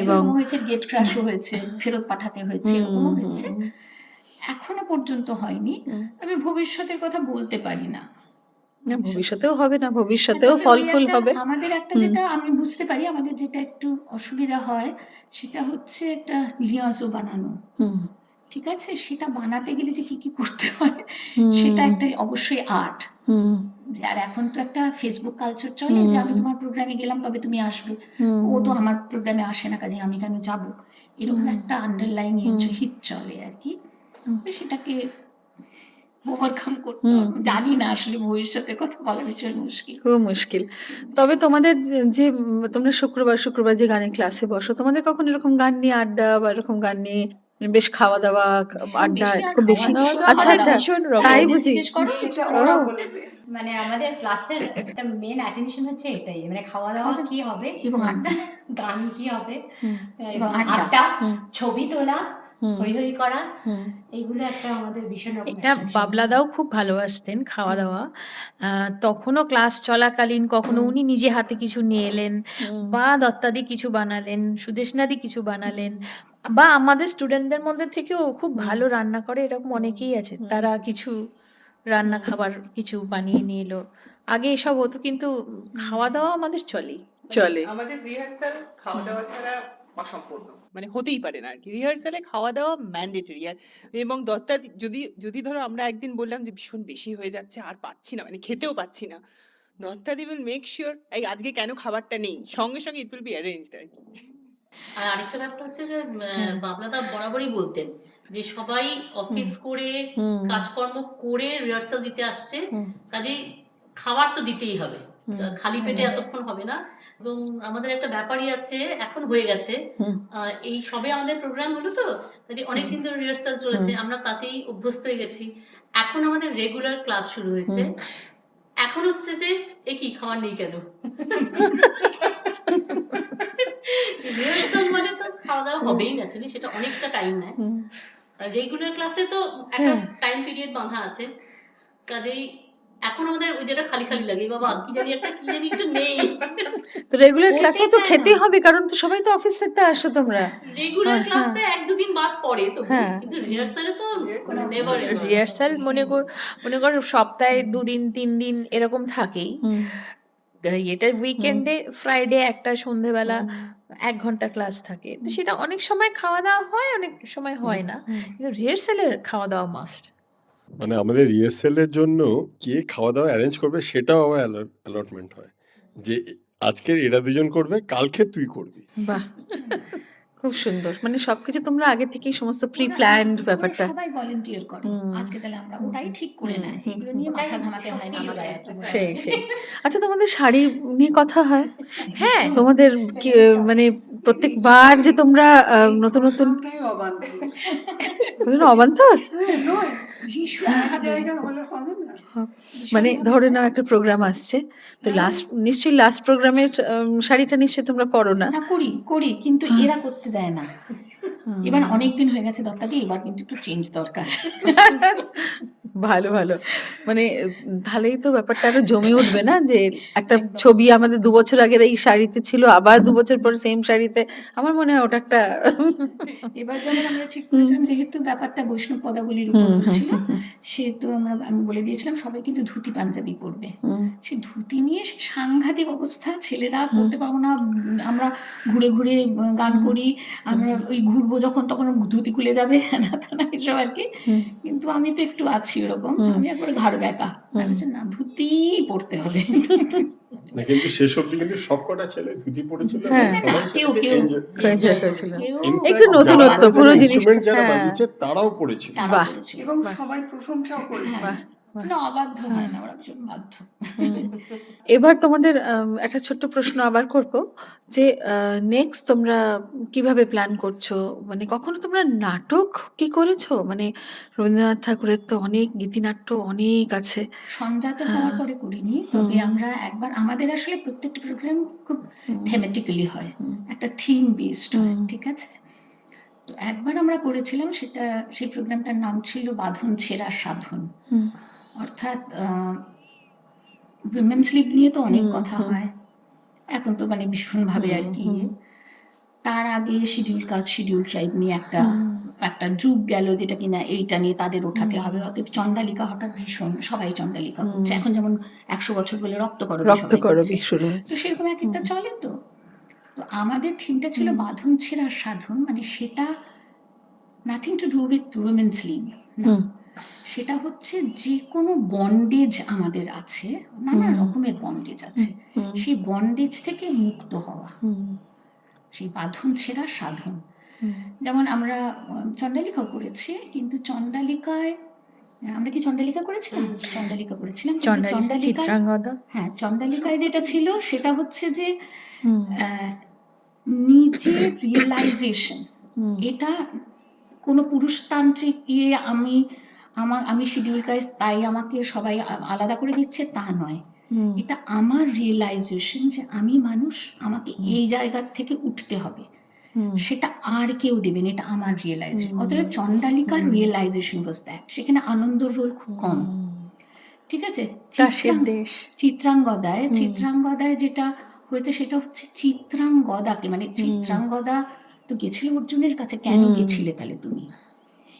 এবং এরকম হয়েছে, গেট ক্র্যাশও হয়েছে, ফেরত পাঠাতে হয়েছে, এরকমও হয়েছে। এখনো পর্যন্ত হয়নি, তবে ভবিষ্যতের কথা বলতে পারি না। না, ভবিষ্যতেও হবে না, ভবিষ্যতেও ফলফুল হবে। আমাদের একটা যেটা আমি বুঝতে পারি, আমাদের যেটা একটু অসুবিধা হয় সেটা হচ্ছে একটা রিয়াজও বানানো, ঠিক আছে? সেটা বানাতে গেলে যে কি কি করতে হয়, সেটা একটা অবশ্যই আর্ট। আর এখন তো একটা ফেসবুক কালচার চলে যে আমি তোমার প্রোগ্রামে গেলাম তবে তুমি আসবে, ও তো আমার প্রোগ্রামে আসে না, কাজে আমি কেন যাব, এরকম একটা আন্ডারলাইন হিট চলে আর কি। সেটাকে ওভারকাম করতে হবে। জানি না, আসলে ভবিষ্যতের কথা বলা ভীষণ মুশকিল, খুব মুশকিল। তবে তোমাদের যে তোমরা শুক্রবার শুক্রবার যে গানের ক্লাসে বসো, তোমাদের কখন এরকম গান নিয়ে আড্ডা বা এরকম গান নিয়ে বেশ খাওয়া দাওয়া, আড্ডা বেশি আর খুব বেশি? খাওয়া দাওয়া তো আচ্ছা হয় না। আচ্ছা, ভীষণ রকম। তাই আমাদের বুঝি? জিজ্ঞেস করো। সেটা ওরা ও। বলবে। মানে আমাদের ক্লাসের একটা মেন অ্যাটেনশন হচ্ছে এটাই, মানে খাওয়া দাওয়া খাওয়া কি হবে এবং আড্ডা। গান কি হবে এবং এবং আড্ডা। আড্ডা, ছবি তোলা, হই হই করা, এইগুলো একটা আমাদের ভীষণ রকম এটা attraction। বাবলাদাও খুব ভালোবাসতেন খাওয়া দাওয়া। তখনও ক্লাস চলাকালীন কখনো উনি নিজে হাতে কিছু নিয়ে এলেন, বা দত্তাদি কিছু বানালেন, সুদেশনাদি কিছু বানালেন, বা আমাদের স্টুডেন্টদের মধ্যে থেকেও খুব ভালো রান্না করে এরকম অনেকেই আছে, তারা কিছু রান্না খাবার কিছু বানিয়ে নিয়ে এলো। আগে এসব হতো, কিন্তু খাওয়া দাওয়া আমাদের চলেই। চলে। আমাদের রিহার্সাল খাওয়া দাওয়া ছাড়া অসম্পূর্ণ, মানে হতেই পারে না আর কি। রিহার্সালে খাওয়া দাওয়া ম্যান্ডেটরি। আর এবং দত্তা যদি যদি ধরো আমরা একদিন বললাম যে ভীষণ বেশি হয়ে যাচ্ছে, আর পাচ্ছি না, মানে খেতেও পাচ্ছি না, দত্তাদি উইল মেক শিওর এই আজকে কেন খাবারটা নেই, সঙ্গে সঙ্গে ইট উইল বি অ্যারেঞ্জড আর কি। আর আরেকটা ব্যাপার হচ্ছে যে বাবলাদা বরাবরই বলতেন যে সবাই অফিস করে কাজকর্ম করে রিহার্সাল দিতে আসছে, কাজেই খাবার তো দিতেই হবে, খালি পেটে এতক্ষণ হবে না। এবং আমাদের একটা ব্যাপারই আছে, এখন হয়ে গেছে, এই সবে আমাদের প্রোগ্রাম হলো তো, কাজে অনেকদিন ধরে রিহার্সাল চলেছে, আমরা তাতেই অভ্যস্ত হয়ে গেছি। এখন আমাদের রেগুলার ক্লাস শুরু হয়েছে, এখন হচ্ছে যে এ কি খাবার নেই কেন? রিহার্সাল মানে তো খাওয়া দাওয়া হবেই ন্যাচুরালি, সেটা অনেকটা টাইম নেয়। রেগুলার ক্লাসে তো একটা টাইম পিরিয়ড বাঁধা আছে, কাজেই এখন আমাদের ওই যেটা খালি খালি লাগে, বাবা কি জানি একটু নেই। তো রেগুলার বলতে ক্লাসে তো চায় না। খেতেই হবে, কারণ তো সবাই তো অফিস ফিরতে আসছো তোমরা। রেগুলার ক্লাসটা এক দুদিন বাদ পড়ে তো, হ্যাঁ। কিন্তু রিহার্সালে তো নেভার রিহার্সাল মনে কর সপ্তাহে 2 দিন 3 দিন এরকম থাকেই। এটা উইকেন্ডে ফ্রাইডে একটা সন্ধেবেলা 1 ঘন্টা ক্লাস থাকে, তো সেটা অনেক সময় খাওয়া দাওয়া হয়, অনেক সময় হয় না, কিন্তু রিহার্সালের খাওয়া দাওয়া মাস্ট। মানে আমাদের রিহার্সালের জন্য কে খাওয়া দাওয়া অ্যারেঞ্জ করবে সেটাও আবার অ্যালটমেন্ট হয়, যে আজকের এরা দুজন করবে, কালকে তুই করবি। বাহ, খুব সুন্দর। মানে সবকিছু তোমরা আগে থেকেই সমস্ত প্রি প্ল্যান্ড ওরা ব্যাপারটা। সবাই ভলেন্টিয়ার করে। আজকে তাহলে আমরা ওটাই ঠিক করে নেয়, এগুলো নিয়ে মাথা ঘামাতে হয় না আমাদের। সেই সেই। আচ্ছা, তোমাদের শাড়ি নিয়ে কথা হয়? হ্যাঁ, তোমাদের মানে প্রত্যেকবার যে তোমরা নতুন নতুন প্রশ্নটাই অবান্তর। অবান্তর, হ্যাঁ, নয়, ভীষণ এক ভাবে। জায়গা হলে হবে না। মানে ধরে নাও একটা প্রোগ্রাম আসছে, তো নিশ্চয়ই লাস্ট প্রোগ্রামের শাড়িটা নিশ্চয়ই তোমরা পরো না? না, করি কিন্তু এরা করতে দেয় না। এবার অনেকদিন হয়ে গেছে দত্তাদি, এবার কিন্তু একটু চেঞ্জ দরকার। ভালো ভালো, মানে তাহলেই তো ব্যাপারটা আরো জমে উঠবে না, যে একটা ছবি আমাদের 2 বছর আগের এই শাড়িতে ছিল, আবার 2 বছর পর সেম শাড়িতে। আমার মনে হয় ওটা একটা এবার যেমন আমরা ঠিক করেছিলাম, যেহেতু ব্যাপারটা বৈষ্ণব পদাবলীর উপর হচ্ছিল, সেহেতু আমি বলে দিয়েছিলাম সবাই কিন্তু ধুতি পাঞ্জাবি পরবে। সে ধুতি নিয়ে সে সাংঘাতিক অবস্থা, ছেলেরা পড়তে পারবো না, আমরা ঘুরে ঘুরে গান করি, আমরা ওই ঘুরবো যখন তখন ধুতি খুলে যাবে, না এসব আর কি। কিন্তু আমি তো একটু আছি ওরকম, আমি একবারে ঘাড় ব্যাকা, আমি বলছি, না ধুতি পড়তে হবে। না, কিন্তু শেষ অব্দি কিন্তু সবকটা ছেলে ধুতি পড়েছিল, হ্যাঁ। সবাই কেউ সেটাকে কেউ enjoy- enjoy করেছিল। কেউ In fact, একটু নতুনত্ব, যারা পুরো আমাদের জিনিসটা। instrument যারা হ্যাঁ। বাজিয়েছে তারাও পড়েছিল। তারা বাহ। করেছিল। এবং সবাই প্রশংসাও করেছে। বাহ, না, অবাধ্য হয় না, ওরা ভীষণ বাধ্য। এবার তোমাদের একটা ছোট্ট প্রশ্ন আবার করব, যে নেক্সট তোমরা কিভাবে প্ল্যান করছো? মানে কখনো তোমরা নাটক কি করেছো? মানে রবীন্দ্রনাথ ঠাকুরের তো অনেক গীতিনাট্য অনেক আছে। সঞ্জাত হওয়ার পরে করিনি, তবে আমরা একবার, আমাদের আসলে প্রত্যেকটা প্রোগ্রাম খুব থেমেটিক্যালি হয়, একটা থিম বেসড হয়, ঠিক আছে? তো একবার আমরা করেছিলাম, সেই প্রোগ্রামটার নাম ছিল বাঁধন ছেঁড়া সাধন। অর্থাৎ উইমেন্স লিগ নিয়ে তো অনেক কথা হয় এখন, তো মানে ভীষণভাবে আর কি। তার আগে শিডিউল কাস্ট শিডিউল ট্রাইব নিয়ে একটা যুগ গেল, যেটা কিনা এইটা নিয়ে তাদের ওঠাতে হবে। অতএব চণ্ডালিকা হঠাৎ ভীষণ, সবাই চণ্ডালিকা করছে এখন, যেমন 100 বছর বলে রক্ত করবি শুরু হয়েছে। তো সেরকম এক একটা চলে। তো আমাদের থিমটা ছিল বাঁধন ছেঁড়া সাধন, মানে সেটা nothing to do with women's league, সেটা হচ্ছে যে কোনো বন্ডেজ আমাদের আছে, নানা রকমের বন্ডেজ আছে, সেই বন্ডেজ থেকে মুক্ত হওয়া, সেই বাঁধন ছেঁড়া সাধন। যেমন আমরা চণ্ডালিকা করেছি, কিন্তু চণ্ডালিকায় আমরা কি চণ্ডালিকা করেছিলাম? চণ্ডালিকা করেছিলাম, কিন্তু চণ্ডালিকায়, চিত্রাঙ্গদা। হ্যাঁ, চণ্ডালিকায় যেটা ছিল সেটা হচ্ছে যে নিজের রিয়েলাইজেশন, এটা কোনো পুরুষতান্ত্রিক আমি শিডিউল কাস্ট তাই আমাকে সবাই আলাদা করে দিচ্ছে তা নয়। এটা আমার রিয়েলাইজেশন যে আমি মানুষ, আমাকে এই জায়গার থেকে উঠতে হবে, সেটা আর কেউ দেবেন, এটা আমার রিয়েলাইজেশন। অতএব চণ্ডালিকার রিয়েলাইজেশন ওয়াজ দ্যাট, সেখানে আনন্দর রোল খুব কম। ঠিক আছে, চাষের দেশ। চিত্রাঙ্গদায় যেটা হয়েছে সেটা হচ্ছে চিত্রাঙ্গদাকে, মানে চিত্রাঙ্গদা তো গেছিল অর্জুনের কাছে, কেন গেছিলে তাহলে তুমি?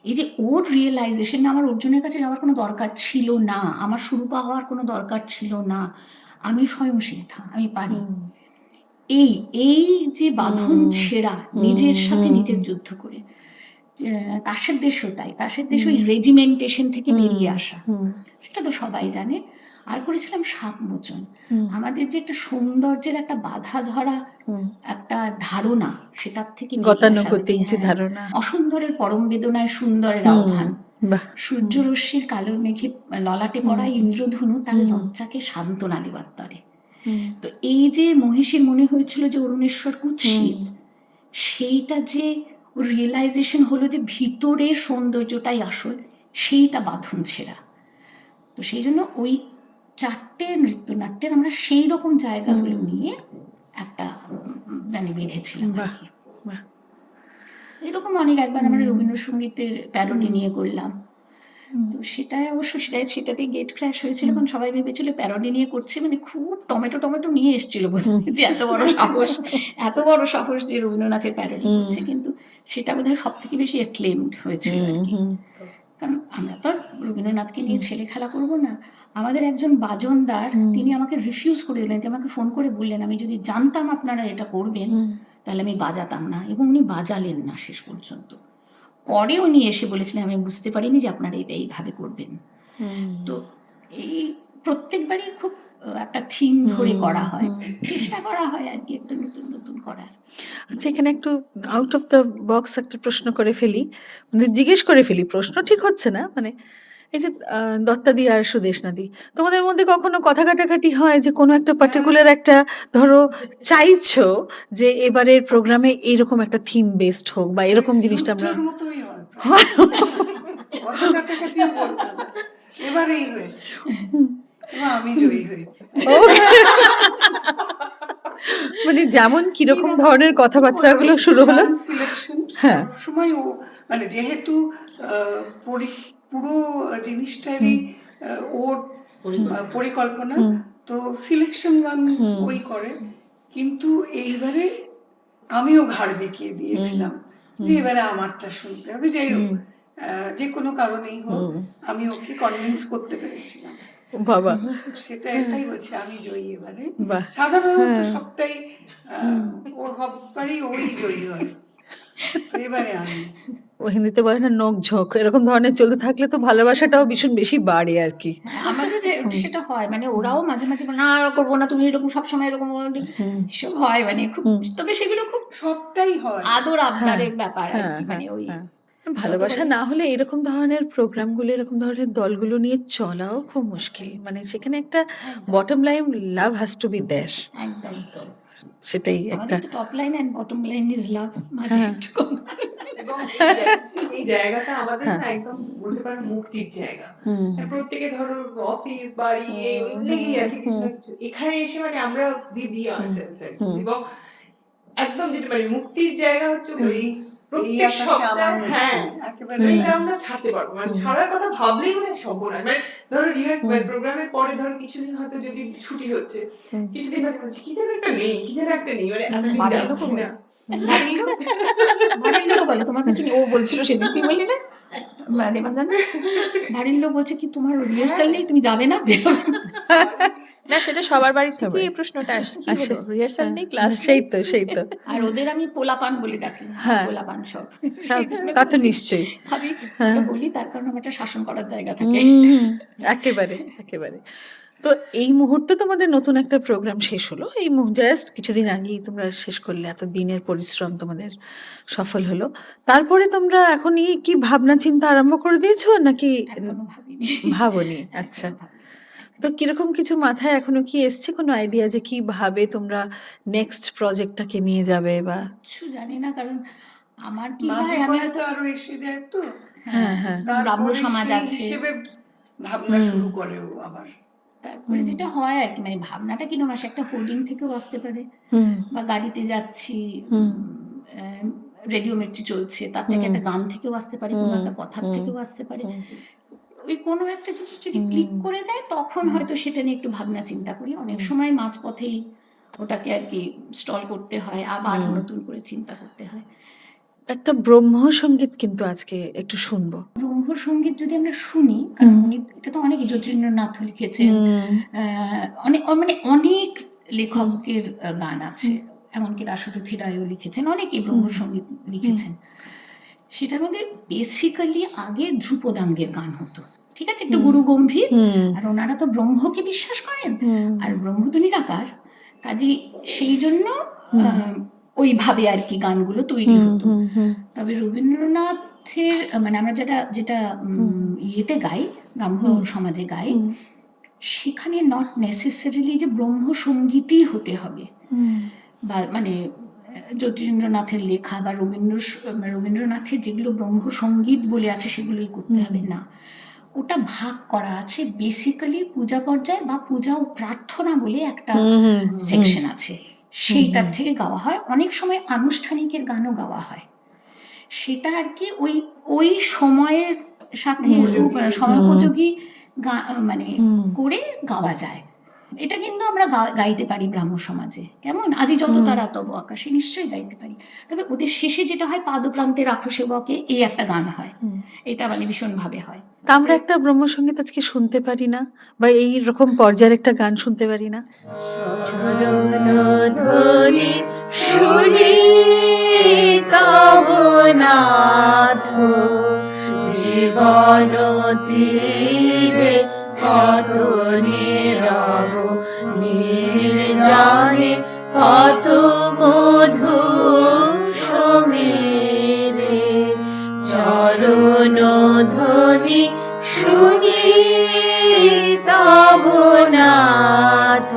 এই যে ওর রিয়েলাইজেশন, আমার অর্জুনের কাছে যাওয়ার কোনো দরকার ছিল না, আমার সুরূপা হওয়ার কোনো দরকার ছিল না, আমি স্বয়ংসিদ্ধা, আমি পারি। এই যে বাঁধন ছেঁড়া, নিজের সাথে নিজের যুদ্ধ করে, তাসের দেশও তাই, তাসের দেশ ওই রেজিমেন্টেশন থেকে বেরিয়ে আসা, সেটা তো সবাই জানে। আর করেছিলাম সাপমোচন, আমাদের যে একটা সৌন্দর্যের একটা বাধা ধরা একটা ধারণা, সেটার থেকে বেরিয়ে আসা, গতানুগতিক যে হ্যাঁ, ধারণা। অসুন্দরের পরম বেদনায় সুন্দরের আহ্বান, বাহ। সূর্যরশ্মির কালো মেঘে ললাটে পড়া ইন্দ্রধনু তার লজ্জাকে সান্ত্বনা দেবার তরে। তো এই যে মহিষীর মনে হয়েছিল যে অরুণেশ্বর কুৎসিত, সেইটা যে রিয়েলাইজেশন হলো যে ভিতরের সৌন্দর্যটাই আসল, সেইটা বাঁধন ছেঁড়া। তো সেই জন্য ওই 4টে নৃত্যনাট্যের আমরা সেই রকম জায়গাগুলো নিয়ে একটা মানে বেঁধেছিলাম আর কি। বাহ। এরকম একবার আমরা রবীন্দ্রসঙ্গীতের প্যারোডি নিয়ে করলাম, তো সেটাই অবশ্য সেটাতেই গেট ক্র্যাশ হয়েছিল, কারণ সবাই ভেবেছিল প্যারোডি নিয়ে করছে মানে খুব টমেটো নিয়ে এসেছিল বোধহয়, যে এত বড় সাহস যে রবীন্দ্রনাথের প্যারোডি করছে, কিন্তু সেটা বোধহয় সব থেকে বেশি অ্যাক্লেমড হয়েছিল আর কি। কারণ আমরা তো আর রবীন্দ্রনাথকে নিয়ে ছেলে খেলা করবো না। আমাদের একজন বাজনদার, তিনি আমাকে রিফিউজ করে দিলেন, তিনি আমাকে ফোন করে বললেন আমি যদি জানতাম আপনারা এটা করবেন তাহলে আমি বাজাতাম না, এবং উনি বাজালেন না শেষ পর্যন্ত। পরে উনি এসে বলেছিলেন আমি বুঝতে পারিনি যে আপনারা এটা এইভাবে করবেন। তো এই প্রত্যেকবারই খুব একটা থিম ধরে করা হয়, চেষ্টা করা হয় আর কি একটু নতুন করার। আচ্ছা, এখানে একটু আউট অফ দ্য বক্স একটা প্রশ্ন করে ফেলি, মানে জিজ্ঞেস করে ফেলি, প্রশ্ন ঠিক হচ্ছে না, মানে এই যে দত্তাদি আর সুদেশনাদি, তোমাদের মধ্যে কখনো কথা কাটাকাটি হয় যে কোনো একটা পার্টিকুলার একটা, ধরো চাইছো যে এবারের প্রোগ্রামে এইরকম একটা থিম বেসড হোক বা এরকম জিনিসটা আমরা যুদ্ধের মতোই হয়। অত কাছাকাছিও বলবো না। এবারেই হয়েছে এবং আমি জয়ী হয়েছি। মানে যেমন কিরকম ধরনের কথাবার্তাগুলো শুরু হলো? সিলেকশন হ্যাঁ। সময় ও মানে যেহেতু পুরো জিনিসটারই ওর পরিকল্পনা, তো সিলেকশন গান ওই করে, কিন্তু এইবারে আমিও ঘাড় বেঁকিয়ে দিয়েছিলাম যে এবারে আমারটা শুনতে হবে, যাই হোক যে কোনো কারণেই হোক আমি ওকে কনভিন্স করতে পেরেছিলাম। বাবা, সেটা এটাই বলছি, আমি জয়ী এবারে। বাহ। সাধারণত সবটাই ওর হবারই ওই জয়ী হয়, তো এবারে আমি। ও হিন্দিতে বলে না নোক ঝোঁক, এরকম ধরনের চলতে থাকলে তো ভালোবাসাটাও ভীষণ বেশি বাড়ে আর কি। আমাদের সেটা হয়, মানে ওরাও মাঝে মাঝে বলে, না করবো না, তুমি এরকম সবসময় এরকম সব হয়, মানে খুব, তবে সেগুলো খুব সবটাই হয় আদর আবদারের ব্যাপার আর কি, মানে ওই ভালোবাসা না হলে এরকম ধরনের প্রোগ্রামগুলো, এরকম ধরনের দলগুলো নিয়ে চলাও খুব মুশকিল, মানে সেখানে একটা বটম লাইন লাভ হ্যাজ টু বি দেয়ার, একদম। সেটাই একটা। আমাদের তো top line and bottom line is লাভ, মাঝে একটু এবং এই জায়গাটা আমাদের না একদম বলতে পারেন মুক্তির জায়গা। প্রত্যেকে ধরো অফিস বাড়ি এই লেগেই আছে কিছু না কিছু, এখানে এসে মানে আমরা বি ourselves আর কি। এবং একদম যেটা মানে মুক্তির জায়গা হচ্ছে ওই প্রত্যেক সপ্তাহে, হ্যাঁ এটা আমরা ছাড়তে পারবো, মানে ছাড়ার কথা ভাবলেই মানে সর্বনাশ। মানে ধরো প্রোগ্রামের পরে ধরো কিছুদিন হয়তো যদি ছুটি হচ্ছে, কিছুদিন হয়তো বলছি কি যেন একটা নেই মানে এতদিন যাচ্ছি না। বাড়ির লোক বলে তোমার কিছু, ও বলছিল সেদিন, তুই বললি না বাড়ির লোক বলছে কি তোমার রিহার্সাল নেই, তুমি যাবে না, বেরোবে না, সেটা সবার বাড়ি থেকে এই প্রশ্নটা আসে, কি হলো রিহার্সাল নেই, ক্লাস সেই তো আর ওদের আমি পোলাপান বলে ডাকি, পোলাপান সব, তা তো নিশ্চয়ই খালি বলি, তার কারণ আমার একটা শাসন করার জায়গা থাকে। একেবারে। তো এই মুহূর্তে তোমাদের নতুন একটা প্রোগ্রাম শেষ হলো, এই জাস্ট কিছুদিন আগেই তোমরা শেষ করলে, এত দিনের পরিশ্রম তোমাদের সফল হলো, তারপরে তোমরা এখনই কি ভাবনা চিন্তা আরম্ভ করে দিয়েছো নাকি এখনো ভাবিনি। ভাবনি? আচ্ছা, তো কিরকম কিছু মাথায় এখনো কি এসছে, কোনো আইডিয়া যে কিভাবে তোমরা নেক্সট প্রজেক্টটাকে নিয়ে যাবে? বা কিছু জানি না, কারণ আমার কি মাঝে হয়, আমি পরে হয়তো তো আরো এসে যায় তো, হ্যাঁ হ্যাঁ ব্রাহ্ম তারপরে সমাজ সেই আছে। হিসেবে ভাবনা শুরু করে ও আবার। তারপরে যেটা হয় আর কি, মানে ভাবনাটা কিরকম আসে, একটা হোর্ডিং থেকেও আসতে পারে, বা গাড়িতে যাচ্ছি রেডিও মির্চি চলছে, তার থেকে একটা গান থেকেও আসতে পারে, কোনো একটা কথার থেকেও আসতে পারে। ওই কোনো একটা জিনিস যদি ক্লিক করে যায় তখন হয়তো সেটা নিয়ে একটু ভাবনা চিন্তা করি। অনেক সময় মাঝপথেই ওটাকে আর কি স্টল করতে হয়, আবার নতুন করে চিন্তা করতে হয়। একটা ব্রহ্মসঙ্গীত কিন্তু আজকে একটু শুনবো। রবীন্দ্রসঙ্গীত যদি আমরা শুনি, কারণ উনি এটা তো অনেক, যতীন্দ্রনাথ লিখেছেন, অনেক মানে অনেক লেখকের গান আছে, এমনকি রাসরথী রায়ও লিখেছেন, অনেকেই ব্রহ্মসঙ্গীত লিখেছেন। সেটার মধ্যে বেসিক্যালি আগে ধ্রুপদাঙ্গের গান হতো, ঠিক আছে, একটু গুরু গম্ভীর, আর ওনারা তো ব্রহ্মকে বিশ্বাস করেন, আর ব্রহ্ম তো নিরাকার, কাজে সেই জন্য ওইভাবে আর কি গানগুলো তৈরি হতো। তবে রবীন্দ্রনাথের মানে আমরা যেটা যেটা ইয়েতে গাই, ব্রাহ্ম সমাজে গাই, সেখানে নট নেসেসারিলি যে ব্রহ্মসঙ্গীতই হতে হবে, বা মানে যতীন্দ্রনাথের লেখা বা রবীন্দ্রনাথের যেগুলো ব্রহ্মসঙ্গীত বলে আছে সেগুলোই করতে হবে না। ওটা ভাগ করা আছে বেসিক্যালি পূজা পর্যায়ে বা পূজা ও প্রার্থনা বলে একটা সেকশন আছে, সেইটার থেকে গাওয়া হয়। অনেক সময় আনুষ্ঠানিকের গানও গাওয়া হয়, সেটা আর কি ওই ওই সময়ের সাথে সময়োপযোগী মানে করে গাওয়া যায়। এটা কিন্তু আমরা গাইতে পারি ব্রাহ্ম সমাজে, কেমন আজি যত তারা তব আকাশে, নিশ্চয়ই গাইতে পারি। তবে ওদের শেষে যেটা হয়, পাদপ্রান্তে রাখো সেবকে, এই একটা গান হয়, এটা মানে ভীষণভাবে হয়। তা আমরা একটা ব্রহ্মসঙ্গীত আজকে শুনতে পারি না, বা এই রকম পর্যায়ের একটা গান শুনতে পারি না? চরণধ্বনি শুনি তব নাথ, জীবন তীরে কত নীরব নির্জনে কত মধু সমীরে, চরণধ্বনি শুনি তব নাথ,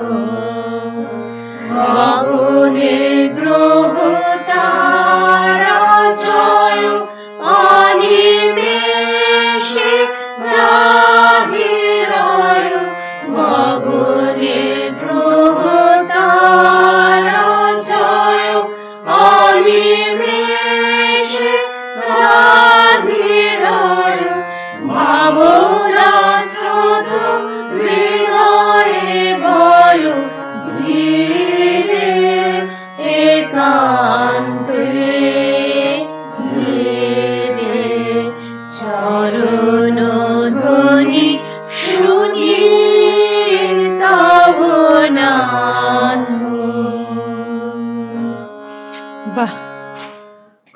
গগনে গ্রহ তারা জয় অনিমেষে জাহিরয়, গগনে গ্রহ তারা জয় অনিমেষে জাহিরয়, ভাবনা স্রোত হৃদয়ে বয় ধীরে একান্তে ধীরে, চরণধ্বনি শুনি তব নাথ। বাহ,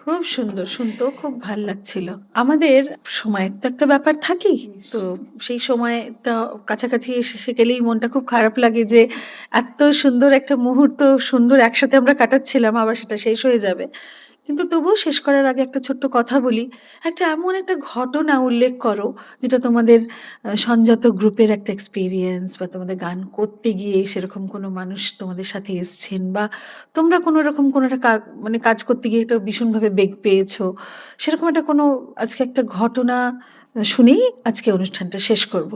খুব সুন্দর, শুনতেও খুব ভাল লাগছিল। আমাদের সময়ের তো একটা ব্যাপার থাকি, তো সেই সময়টা কাছাকাছি এসে গেলেই মনটা খুব খারাপ লাগে যে এত সুন্দর একটা মুহূর্ত সুন্দর একসাথে আমরা কাটাচ্ছিলাম, আবার সেটা শেষ হয়ে যাবে। কিন্তু তবুও শেষ করার আগে একটা ছোট্ট কথা বলি। একটা এমন একটা ঘটনা উল্লেখ করো যেটা তোমাদের সংযত গ্রুপের একটা এক্সপিরিয়েন্স, বা তোমাদের গান করতে গিয়ে সেরকম কোনো মানুষ তোমাদের সাথে এসছেন, বা তোমরা কোনো রকম কোনো একটা মানে কাজ করতে গিয়ে একটা ভীষণভাবে বেগ পেয়েছো, সেরকম একটা কোনো আজকে একটা ঘটনা শুনেই আজকে অনুষ্ঠানটা শেষ করব।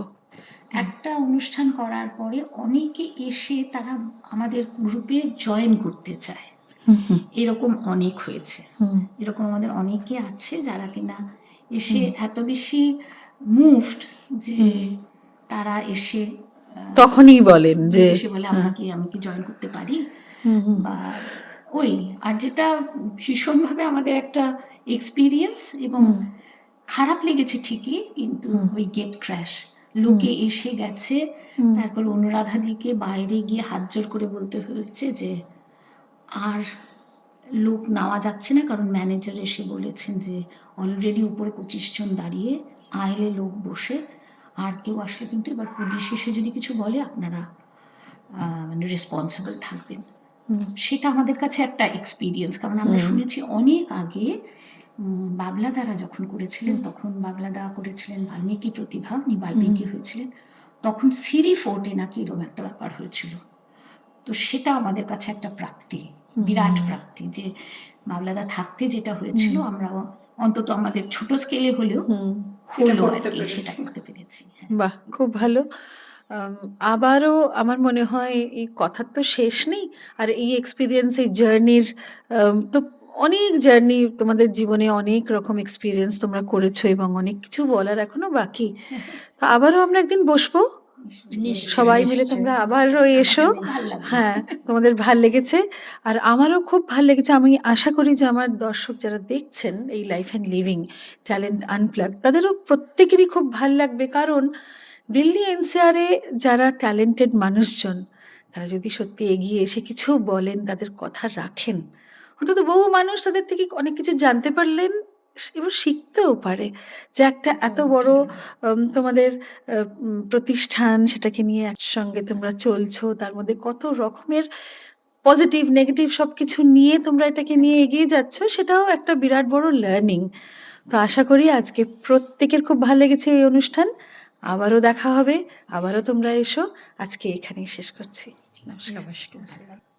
একটা অনুষ্ঠান করার পরে অনেকে এসে তারা আমাদের গ্রুপে জয়েন করতে চায়, এরকম অনেক হয়েছে। এরকম আমাদের অনেকে আছে যারা কিনা এসে এত বেশি মুভড যে তারা এসে তখনই বলেন যে এসে বলে আমি কি জয়েন করতে পারি, বা ওই। আর যেটা ভীষণভাবে আমাদের একটা এক্সপিরিয়েন্স এবং খারাপ লেগেছে ঠিকই, কিন্তু ওই গেট ক্র্যাশ, লোকে এসে গেছে, তারপর অনুরাধাদিকে বাইরে গিয়ে হাত জোর করে বলতে হয়েছে যে আর লোক নেওয়া যাচ্ছে না, কারণ ম্যানেজার এসে বলেছেন যে অলরেডি উপরে 25 জন দাঁড়িয়ে, আইলে লোক বসে, আর কেউ আসলে কিন্তু এবার পুলিশ এসে যদি কিছু বলে আপনারা মানে রেসপন্সিবল থাকবেন। সেটা আমাদের কাছে একটা এক্সপিরিয়েন্স, কারণ আমরা শুনেছি অনেক আগে বাবলাদারা যখন করেছিলেন, তখন বাবলাদা করেছিলেন বাল্মীকি প্রতিভা, উনি বাল্মীকি হয়েছিলেন, তখন সিরি ফোর্টে নাকি এরকম একটা ব্যাপার হয়েছিল। তো সেটা আমাদের কাছে একটা প্রাপ্তি বিরাট প্রাপ্তি যে বাবলাদা থাকতে যেটা হয়েছিল আমরা অন্তত আমাদের ছোট স্কেলে হলেও সেটা হলো করতে আর কি, পেরেছি। সেটা করতে পেরেছি। হ্যাঁ। বাহ, খুব ভালো। আবারও আমার মনে হয় এই কথার তো শেষ নেই, আর এই এক্সপিরিয়েন্স, এই জার্নির তো অনেক জার্নি, তোমাদের জীবনে অনেক রকম এক্সপিরিয়েন্স তোমরা করেছো এবং অনেক কিছু বলার এখনো বাকি। তো আবারও আমরা একদিন বসবো, সবাই মিলে তোমরা আবারও এসো। আমাদের খুব ভালো লাগবে। হ্যাঁ, তোমাদের ভাল লেগেছে, আর আমারও খুব ভাল লেগেছে। আমি আশা করি যে আমার দর্শক যারা দেখছেন এই life and living talent unplug, তাদেরও প্রত্যেকেরই খুব ভাল লাগবে, কারণ দিল্লি এনসিআরে যারা ট্যালেন্টেড মানুষজন, তারা যদি সত্যি এগিয়ে এসে কিছু বলেন, তাদের কথা রাখেন, অন্তত বহু মানুষ তাদের থেকে অনেক কিছু জানতে পারলেন এবং শিখতেও পারে যে একটা এত বড় তোমাদের প্রতিষ্ঠান, সেটাকে নিয়ে একসঙ্গে তোমরা চলছো, তার মধ্যে কত রকমের পজিটিভ নেগেটিভ সব কিছু নিয়ে তোমরা এটাকে নিয়ে এগিয়ে যাচ্ছ, সেটাও একটা বিরাট বড় লার্নিং। তো আশা করি আজকে প্রত্যেকের খুব ভালো লেগেছে এই অনুষ্ঠান। আবারও দেখা হবে, আবারও তোমরা এসো। আজকে এখানেই শেষ করছি। নমস্কার। নমস্কার।